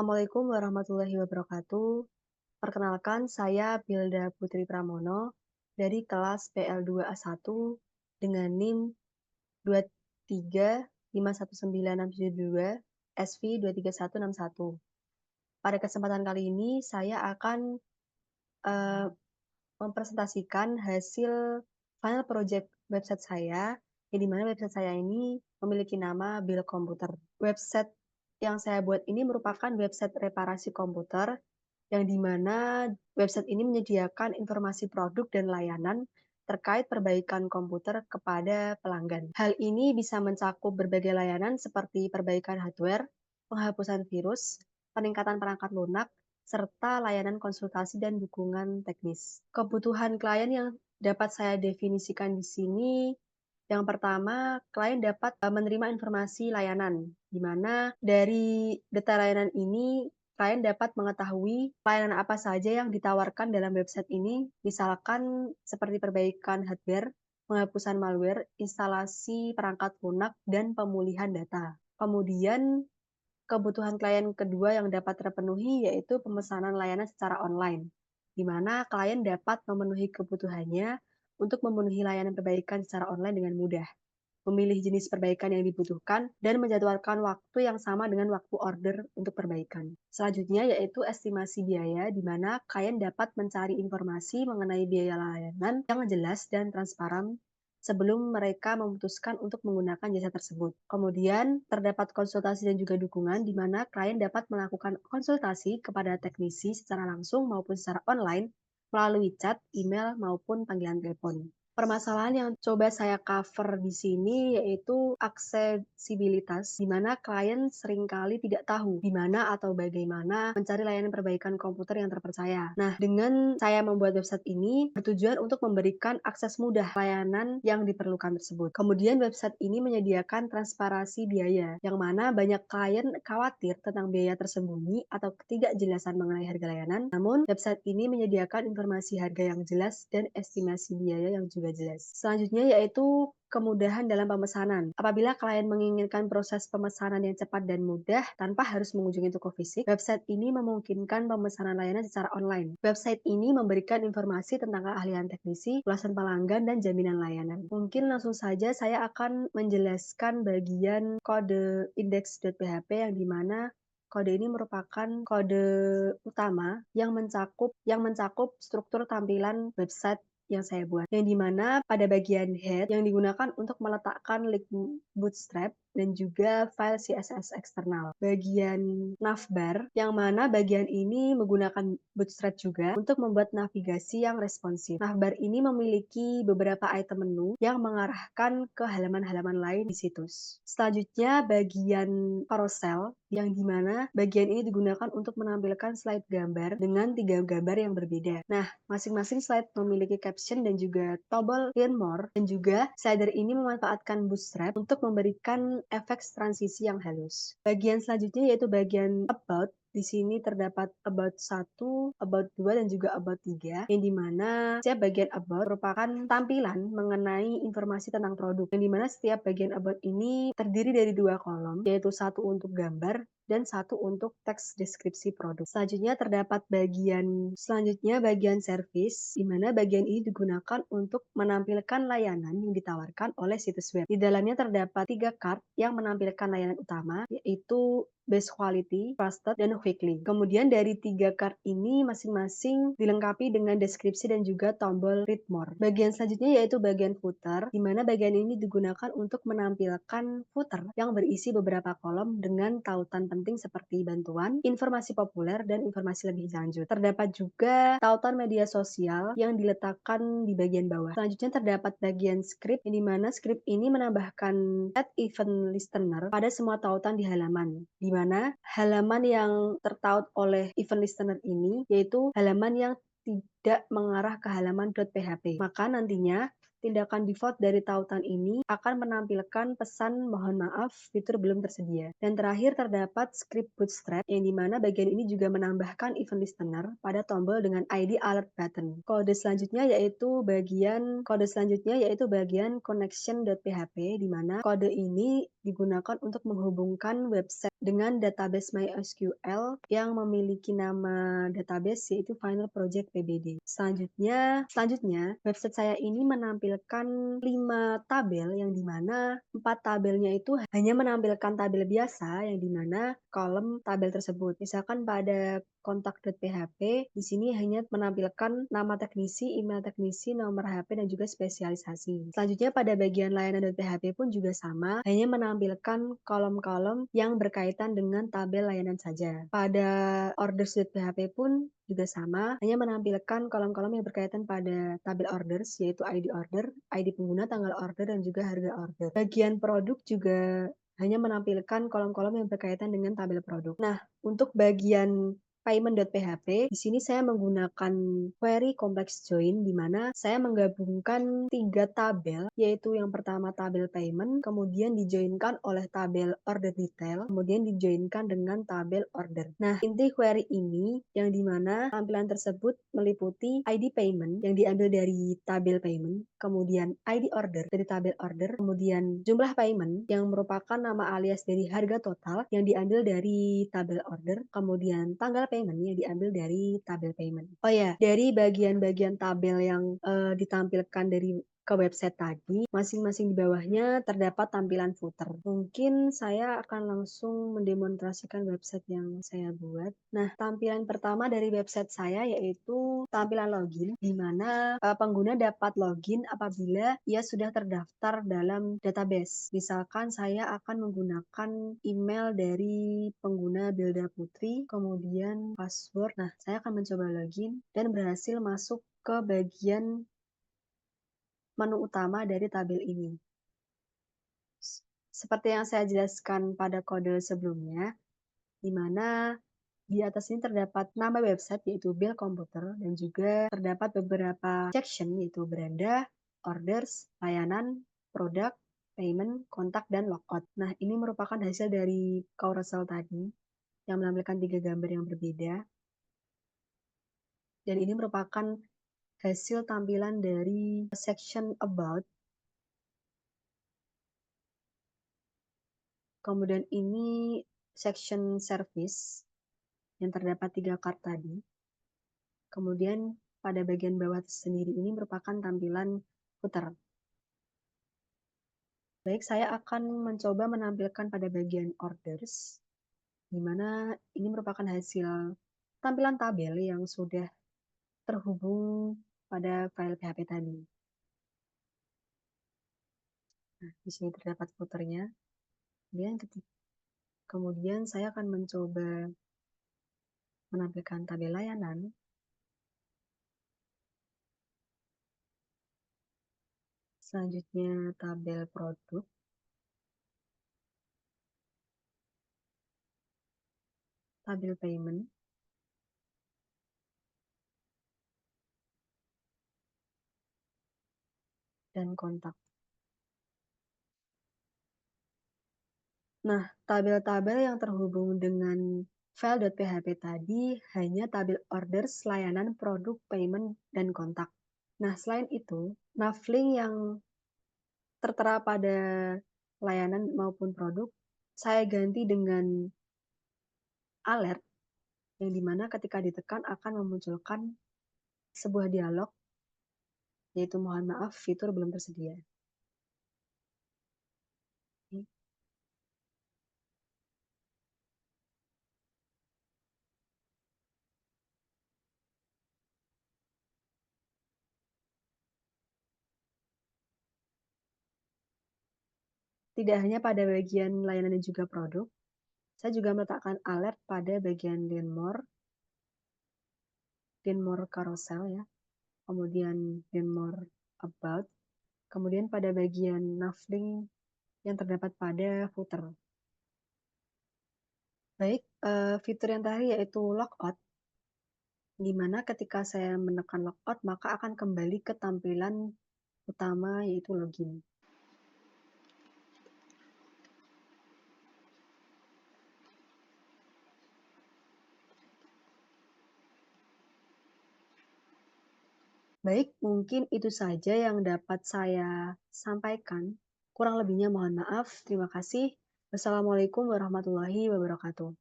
Assalamualaikum warahmatullahi wabarakatuh. Perkenalkan, saya Bilda Putri Pramono dari kelas PL2A1 dengan NIM 2351962 SV 23161. Pada kesempatan kali ini, saya akan eh, mempresentasikan hasil final project website saya, yang dimana website saya ini memiliki nama Bill Komputer. Website yang saya buat ini merupakan website reparasi komputer, yang dimana website ini menyediakan informasi produk dan layanan terkait perbaikan komputer kepada pelanggan. Hal ini bisa mencakup berbagai layanan seperti perbaikan hardware, penghapusan virus, peningkatan perangkat lunak, serta layanan konsultasi dan dukungan teknis. Kebutuhan klien yang dapat saya definisikan di sini, yang pertama, klien dapat menerima informasi layanan, di mana dari data layanan ini klien dapat mengetahui layanan apa saja yang ditawarkan dalam website ini, misalkan seperti perbaikan hardware, penghapusan malware, instalasi perangkat lunak, dan pemulihan data. Kemudian, kebutuhan klien kedua yang dapat terpenuhi yaitu pemesanan layanan secara online, di mana klien dapat memenuhi kebutuhannya untuk memenuhi layanan perbaikan secara online dengan mudah, memilih jenis perbaikan yang dibutuhkan, dan menjadwalkan waktu yang sama dengan waktu order untuk perbaikan. Selanjutnya yaitu estimasi biaya, di mana klien dapat mencari informasi mengenai biaya layanan yang jelas dan transparan sebelum mereka memutuskan untuk menggunakan jasa tersebut. Kemudian, terdapat konsultasi dan juga dukungan, di mana klien dapat melakukan konsultasi kepada teknisi secara langsung maupun secara online melalui chat, email, maupun panggilan telepon. Permasalahan yang coba saya cover di sini yaitu aksesibilitas, di mana klien seringkali tidak tahu di mana atau bagaimana mencari layanan perbaikan komputer yang terpercaya. Nah, dengan saya membuat website ini bertujuan untuk memberikan akses mudah layanan yang diperlukan tersebut. Kemudian website ini menyediakan transparansi biaya, yang mana banyak klien khawatir tentang biaya tersembunyi atau ketidakjelasan mengenai harga layanan. Namun, website ini menyediakan informasi harga yang jelas dan estimasi biaya yang juga jelas. Selanjutnya yaitu kemudahan dalam pemesanan. Apabila klien menginginkan proses pemesanan yang cepat dan mudah tanpa harus mengunjungi toko fisik, website ini memungkinkan pemesanan layanan secara online. Website ini memberikan informasi tentang keahlian teknisi, ulasan pelanggan, dan jaminan layanan. Mungkin langsung saja saya akan menjelaskan bagian kode index.php, yang dimana kode ini merupakan kode utama yang mencakup struktur tampilan website yang saya buat, yang dimana pada bagian head yang digunakan untuk meletakkan link bootstrap dan juga file CSS eksternal. Bagian navbar, yang mana bagian ini menggunakan bootstrap juga untuk membuat navigasi yang responsif. Navbar ini memiliki beberapa item menu yang mengarahkan ke halaman-halaman lain di situs. Selanjutnya, bagian carousel, yang dimana bagian ini digunakan untuk menampilkan slide gambar dengan 3 gambar yang berbeda. Nah, masing-masing slide memiliki caption dan juga tombol learn more, dan juga slider ini memanfaatkan bootstrap untuk memberikan efek transisi yang halus. Bagian selanjutnya yaitu bagian about. Di sini terdapat about 1, about 2, dan juga about 3, yang dimana setiap bagian about merupakan tampilan mengenai informasi tentang produk, yang dimana setiap bagian about ini terdiri dari 2 kolom, yaitu satu untuk gambar dan satu untuk teks deskripsi produk. Selanjutnya terdapat bagian service, di mana bagian ini digunakan untuk menampilkan layanan yang ditawarkan oleh situs web. Di dalamnya terdapat 3 card yang menampilkan layanan utama, yaitu best quality, trusted, dan quickly. Kemudian dari 3 card ini masing-masing dilengkapi dengan deskripsi dan juga tombol read more. Bagian selanjutnya yaitu bagian footer, di mana bagian ini digunakan untuk menampilkan footer yang berisi beberapa kolom dengan tautan penting seperti bantuan, informasi populer, dan informasi lebih lanjut. Terdapat juga tautan media sosial yang diletakkan di bagian bawah. Selanjutnya terdapat bagian script, di mana script ini menambahkan add event listener pada semua tautan di halaman, di mana halaman yang tertaut oleh event listener ini yaitu halaman yang tidak mengarah ke halaman .php. Maka nantinya tindakan default dari tautan ini akan menampilkan pesan mohon maaf fitur belum tersedia. Dan terakhir terdapat script bootstrap, yang dimana bagian ini juga menambahkan event listener pada tombol dengan ID alert button. Kode selanjutnya yaitu bagian connection.php, di mana kode ini digunakan untuk menghubungkan website dengan database MySQL yang memiliki nama database yaitu Final Project PBD. Selanjutnya, website saya ini menampilkan 5 tabel yang dimana 4 tabelnya itu hanya menampilkan tabel biasa yang dimana kolom tabel tersebut. Misalkan pada kontak.php, di sini hanya menampilkan nama teknisi, email teknisi, nomor HP, dan juga spesialisasi. Selanjutnya pada bagian layanan.php pun juga sama, hanya menampilkan kolom-kolom yang berkaitan dengan tabel layanan saja. Pada orders.php pun juga sama, hanya menampilkan kolom-kolom yang berkaitan pada tabel orders, yaitu ID order, ID pengguna, tanggal order, dan juga harga order. Bagian produk juga hanya menampilkan kolom-kolom yang berkaitan dengan tabel produk. Nah, untuk bagian payment.php, di sini saya menggunakan query complex join, di mana saya menggabungkan 3 tabel, yaitu yang pertama tabel payment, kemudian dijoinkan oleh tabel order detail, kemudian dijoinkan dengan tabel order. Nah, inti query ini yang dimana tampilan tersebut meliputi ID payment yang diambil dari tabel payment, kemudian ID order dari tabel order, kemudian jumlah payment yang merupakan nama alias dari harga total yang diambil dari tabel order, kemudian tanggal payment yang diambil dari tabel payment. Oh ya, dari bagian-bagian tabel yang ditampilkan dari ke website tadi, masing-masing di bawahnya terdapat tampilan footer. Mungkin saya akan langsung mendemonstrasikan website yang saya buat. Nah, tampilan pertama dari website saya yaitu tampilan login, di mana pengguna dapat login apabila ia sudah terdaftar dalam database. Misalkan saya akan menggunakan email dari pengguna Bilda Putri, kemudian password. Nah, saya akan mencoba login dan berhasil masuk ke bagian menu utama dari tabel ini. Seperti yang saya jelaskan pada kode sebelumnya, di mana di atas ini terdapat nama website yaitu Bill Computer dan juga terdapat beberapa section yaitu beranda, orders, layanan, produk, payment, kontak, dan logout. Nah, ini merupakan hasil dari carousel tadi yang menampilkan 3 gambar yang berbeda. Dan ini merupakan hasil tampilan dari section about. Kemudian ini section service yang terdapat 3 card tadi. Kemudian pada bagian bawah sendiri ini merupakan tampilan footer. Baik, saya akan mencoba menampilkan pada bagian orders, di mana ini merupakan hasil tampilan tabel yang sudah terhubung pada file PHP tadi. Nah, di sini terdapat footernya. Kemudian saya akan mencoba menampilkan tabel layanan. Selanjutnya tabel produk, tabel payment, dan kontak. Nah, tabel-tabel yang terhubung dengan file.php tadi hanya tabel orders, layanan, produk, payment, dan kontak. Nah, selain itu, navlink yang tertera pada layanan maupun produk, saya ganti dengan alert, yang dimana ketika ditekan akan memunculkan sebuah dialog, yaitu mohon maaf, fitur belum tersedia. Tidak hanya pada bagian layanan dan juga produk, saya juga meletakkan alert pada bagian learn more carousel ya, kemudian learn more about, kemudian pada bagian navlink yang terdapat pada footer. Baik, fitur yang terakhir yaitu logout, di mana ketika saya menekan logout maka akan kembali ke tampilan utama yaitu login. Baik, mungkin itu saja yang dapat saya sampaikan. Kurang lebihnya mohon maaf. Terima kasih. Wassalamualaikum warahmatullahi wabarakatuh.